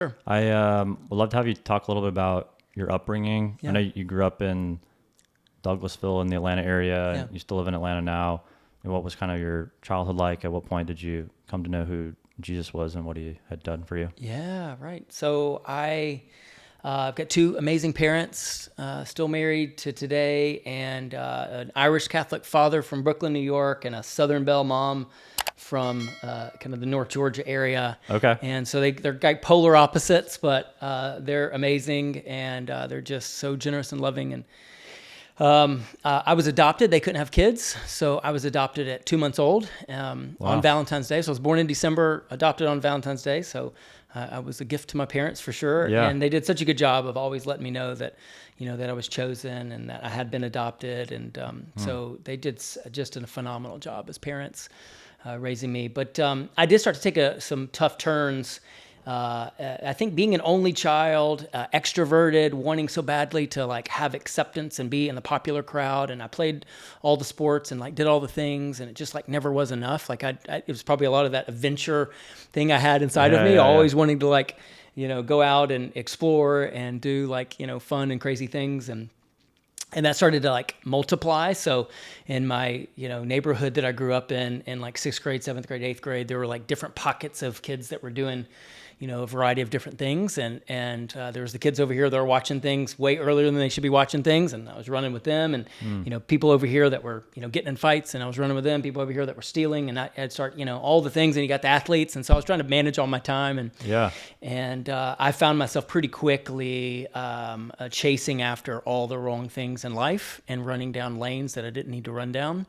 Sure. I would love to have you talk a little bit about your upbringing. Yeah. I know you grew up in Douglasville in the Atlanta area. Yeah. You still live in Atlanta now. And what was kind of your childhood like? At what point did you come to know who Jesus was and what he had done for you? Yeah, right. So I've got two amazing parents, still married to today, and an Irish Catholic father from Brooklyn, New York, and a Southern Belle mom from kind of the North Georgia area. Okay. And so they're like polar opposites, but they're amazing, and they're just so generous and loving. And I was adopted. They couldn't have kids, so I was adopted at 2 months old on Valentine's Day. So I was born in December, adopted on Valentine's Day. So I was a gift to my parents for sure. Yeah. And they did such a good job of always letting me know that, that I was chosen and that I had been adopted. And so they did just a phenomenal job as parents raising me. But I did start to take some tough turns. I think being an only child, extroverted, wanting so badly to like have acceptance and be in the popular crowd. And I played all the sports and like did all the things, and it just like never was enough. Like it was probably a lot of that adventure thing I had inside of me, always wanting to like, go out and explore and do like, fun and crazy things. And that started to like multiply. So in my, neighborhood that I grew up in like 6th grade, 7th grade, 8th grade, there were like different pockets of kids that were doing, a variety of different things. And there was the kids over here that were watching things way earlier than they should be watching things. And I was running with them, and, people over here that were, getting in fights, and I was running with them, people over here that were stealing, and I'd start, all the things. And you got the athletes. And so I was trying to manage all my time. And I found myself pretty quickly chasing after all the wrong things in life and running down lanes that I didn't need to run down.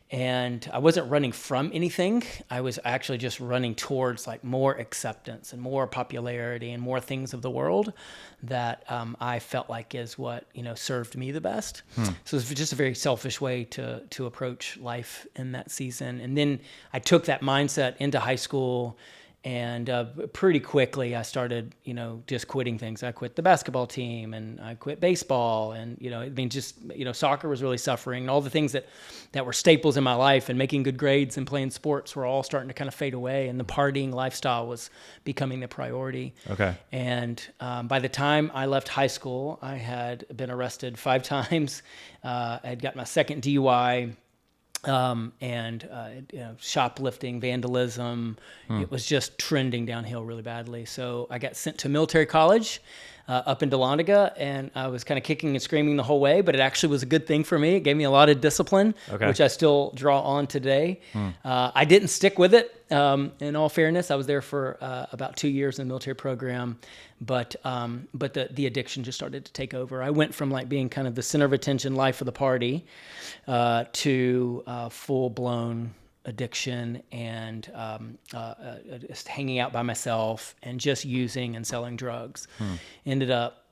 And I wasn't running from anything. I was actually just running towards like more acceptance and more popularity and more things of the world that I felt like is what, served me the best. So it's just a very selfish way to approach life in that season. And then I took that mindset into high school. And pretty quickly, I started, just quitting things. I quit the basketball team, and I quit baseball, and soccer was really suffering. And all the things that were staples in my life, and making good grades and playing sports, were all starting to kind of fade away. And the partying lifestyle was becoming the priority. Okay. And by the time I left high school, I had been arrested 5 times. I had got my second DUI. Shoplifting, vandalism. It was just trending downhill really badly. So I got sent to military college up in Dahlonega, and I was kind of kicking and screaming the whole way, but it actually was a good thing for me. It gave me a lot of discipline, which I still draw on today. I didn't stick with it. In all fairness, I was there for about 2 years in the military program, but the addiction just started to take over. I went from like being kind of the center of attention, life of the party, to full-blown addiction and just hanging out by myself and just using and selling drugs. Ended up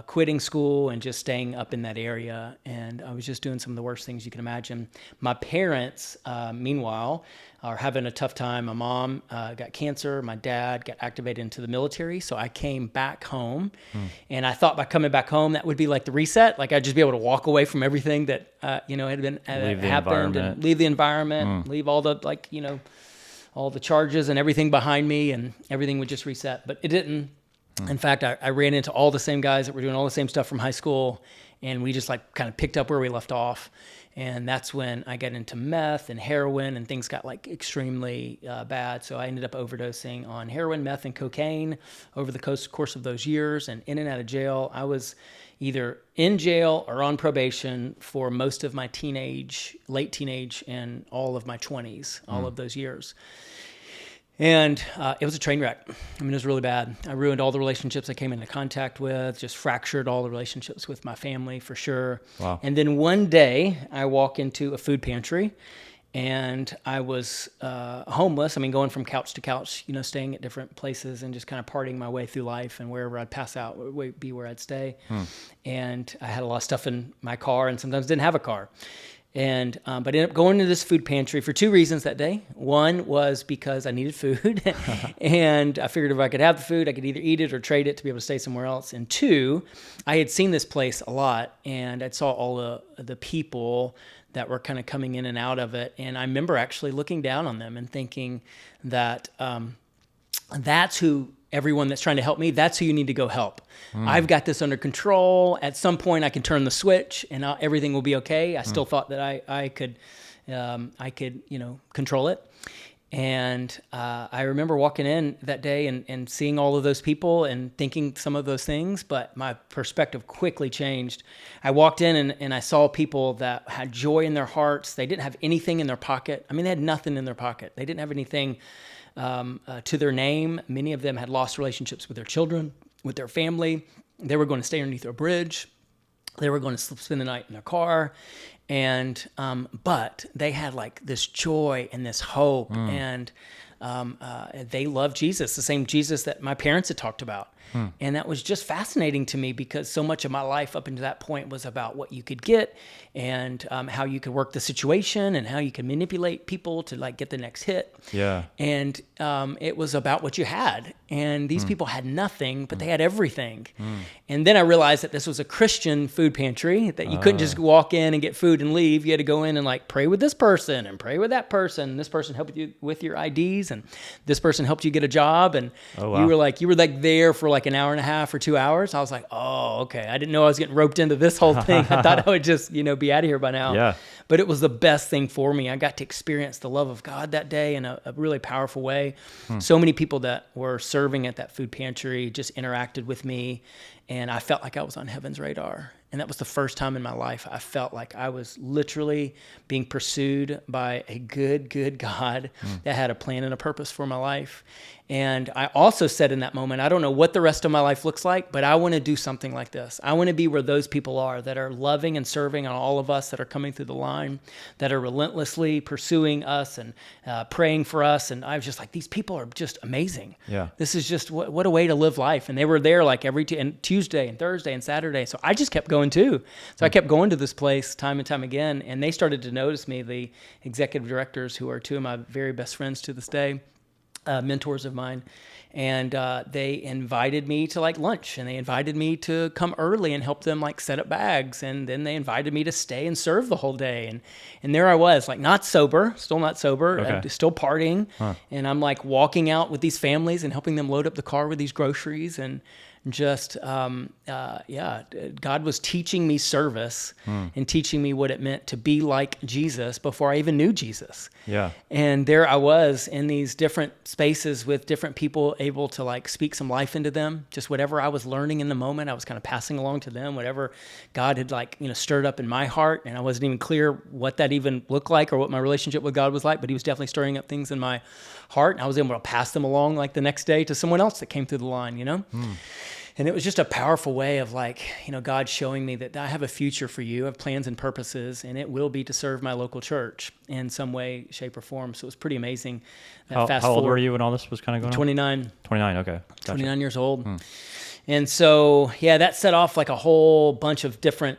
quitting school and just staying up in that area. And I was just doing some of the worst things you can imagine. My parents, meanwhile, are having a tough time. My mom got cancer. My dad got activated into the military. So I came back home. And I thought by coming back home, that would be like the reset. Like I'd just be able to walk away from everything that, had happened, and leave the environment, leave all the all the charges and everything behind me, and everything would just reset. But it didn't. In fact, I ran into all the same guys that were doing all the same stuff from high school, and we just like kind of picked up where we left off. And that's when I got into meth and heroin, and things got like extremely bad. So I ended up overdosing on heroin, meth, and cocaine over the course of those years. And in and out of jail, I was either in jail or on probation for most of my late teenage, and all of my 20s, all of those years. And it was a train wreck. I mean, it was really bad. I ruined all the relationships I came into contact with, just fractured all the relationships with my family for sure. Wow. And then one day I walk into a food pantry, and I was homeless. I mean, going from couch to couch, staying at different places and just kind of partying my way through life, and wherever I'd pass out would be where I'd stay. And I had a lot of stuff in my car, and sometimes didn't have a car. And but I ended up going to this food pantry for 2 reasons that day. One was because I needed food, and I figured if I could have the food, I could either eat it or trade it to be able to stay somewhere else. And 2, I had seen this place a lot, and I saw all the people that were kind of coming in and out of it. And I remember actually looking down on them and thinking that that's who everyone that's trying to help me, that's who you need to go help. I've got this under control. At some point I can turn the switch and everything will be okay. I still thought that I could, control it. And I remember walking in that day and seeing all of those people and thinking some of those things, but my perspective quickly changed. I walked in and I saw people that had joy in their hearts. They didn't have anything in their pocket. I mean, they had nothing in their pocket. They didn't have anything to their name. Many of them had lost relationships with their children, with their family. They were going to stay underneath a bridge. They were going to spend the night in their car. And, but they had like this joy and this hope and, they loved Jesus, the same Jesus that my parents had talked about. And that was just fascinating to me because so much of my life up until that point was about what you could get and, how you could work the situation and how you could manipulate people to like get the next hit. Yeah. And, it was about what you had. And these people had nothing, but they had everything. And then I realized that this was a Christian food pantry, that you couldn't just walk in and get food and leave. You had to go in and like pray with this person and pray with that person. And this person helped you with your IDs and this person helped you get a job. And you were like there for like an hour and a half or 2 hours. I was like, oh, okay. I didn't know I was getting roped into this whole thing. I thought I would just, be out of here by now. Yeah. But it was the best thing for me. I got to experience the love of God that day in a really powerful way. So many people that were serving at that food pantry just interacted with me, and I felt like I was on heaven's radar. And that was the first time in my life I felt like I was literally being pursued by a good God that had a plan and a purpose for my life. And I also said in that moment, I don't know what the rest of my life looks like, but I want to do something like this. I want to be where those people are that are loving and serving on all of us that are coming through the line, that are relentlessly pursuing us and praying for us. And I was just like, these people are just amazing. Yeah. This is just what a way to live life. And they were there like every Tuesday and Thursday and Saturday. So I just kept going too. So I kept going to this place time and time again. And they started to notice me, the executive directors, who are two of my very best friends to this day, mentors of mine. And they invited me to like lunch, and they invited me to come early and help them like set up bags. And then they invited me to stay and serve the whole day. And there I was, like still not sober, Okay. still partying. And I'm like walking out with these families and helping them load up the car with these groceries. And just, God was teaching me service and teaching me what it meant to be like Jesus before I even knew Jesus. Yeah. And there I was in these different spaces with different people, able to like speak some life into them. Just whatever I was learning in the moment, I was kind of passing along to them, whatever God had like, stirred up in my heart. And I wasn't even clear what that even looked like or what my relationship with God was like, but he was definitely stirring up things in my heart. And I was able to pass them along like the next day to someone else that came through the line, And it was just a powerful way of like, God showing me that I have a future for you, I have plans and purposes, and it will be to serve my local church in some way, shape, or form. So it was pretty amazing. How old were you when all this was kind of going on? 29. 29, okay. Gotcha. 29 years old. And so, that set off like a whole bunch of different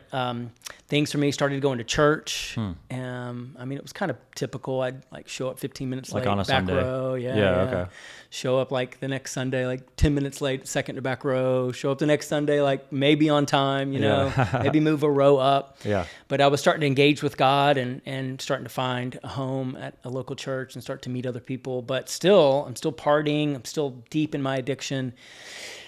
things for me. Started going to church. It was kind of typical. I'd like show up 15 minutes like late, on a back Sunday. row. Okay. Show up like the next Sunday, like 10 minutes late, second to back row. Show up the next Sunday, like maybe on time, maybe move a row up. Yeah. But I was starting to engage with God and starting to find a home at a local church and start to meet other people. But still, I'm still partying. I'm still deep in my addiction.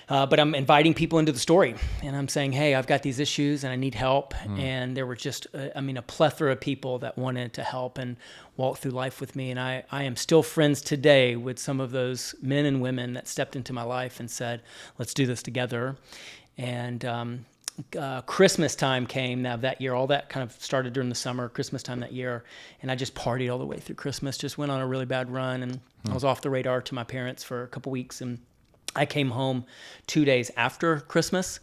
But I'm inviting people into the story, and I'm saying, hey, I've got these issues and I need help. And there were just, a plethora of people that wanted to help and walk through life with me. And I am still friends today with some of those men and women that stepped into my life and said, let's do this together. And Christmas time came now that year. All that kind of started during the summer, Christmas time that year. And I just partied all the way through Christmas, just went on a really bad run. And I was off the radar to my parents for a couple weeks. And I came home 2 days after Christmas,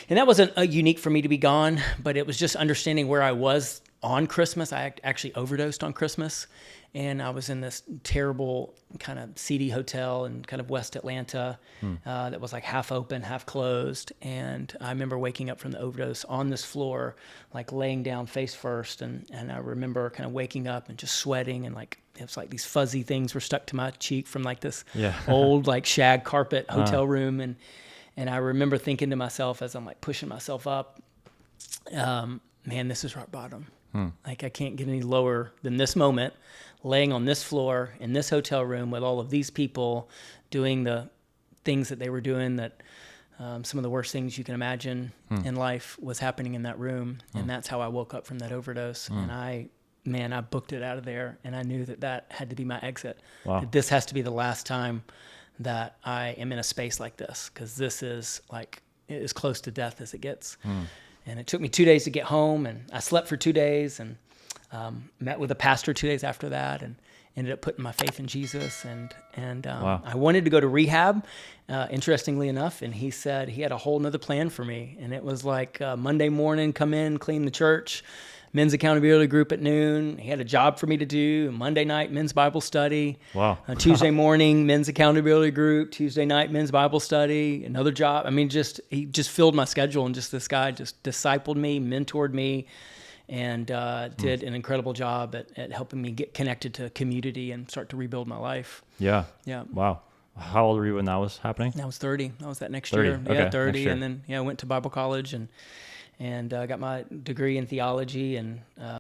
and that wasn't unique for me to be gone, but it was just understanding where I was on Christmas. I actually overdosed on Christmas, and I was in this terrible kind of seedy hotel in kind of West Atlanta that was like half open, half closed. And I remember waking up from the overdose on this floor, like laying down face first. And I remember kind of waking up and just sweating, and like, it was like these fuzzy things were stuck to my cheek from like this old like shag carpet hotel room. And I remember thinking to myself as I'm like pushing myself up, man, this is rock bottom. Like I can't get any lower than this moment. laying on this floor in this hotel room with all of these people doing the things that they were doing, that some of the worst things you can imagine in life was happening in that room. And that's how I woke up from that overdose. And I booked it out of there, and I knew that had to be my exit. Wow. That this has to be the last time that I am in a space like this, because this is like as close to death as it gets. And it took me 2 days to get home, and I slept for 2 days, and met with a pastor 2 days after that, and ended up putting my faith in Jesus. And Wow. I wanted to go to rehab, interestingly enough, and he said he had a whole nother plan for me. And it was like Monday morning, come in, clean the church, men's accountability group at noon. He had a job for me to do. Monday night, men's Bible study. Wow. Tuesday morning, men's accountability group. Tuesday night, men's Bible study. Another job. I mean, he just filled my schedule, and just this guy just discipled me, mentored me, and did an incredible job at helping me get connected to community and start to rebuild my life. Yeah. Yeah. Wow. How old were you when that was happening? I was 30. That was that next 30. year. Okay, Yeah, next 30. year. And then, I went to Bible college and got my degree in theology, and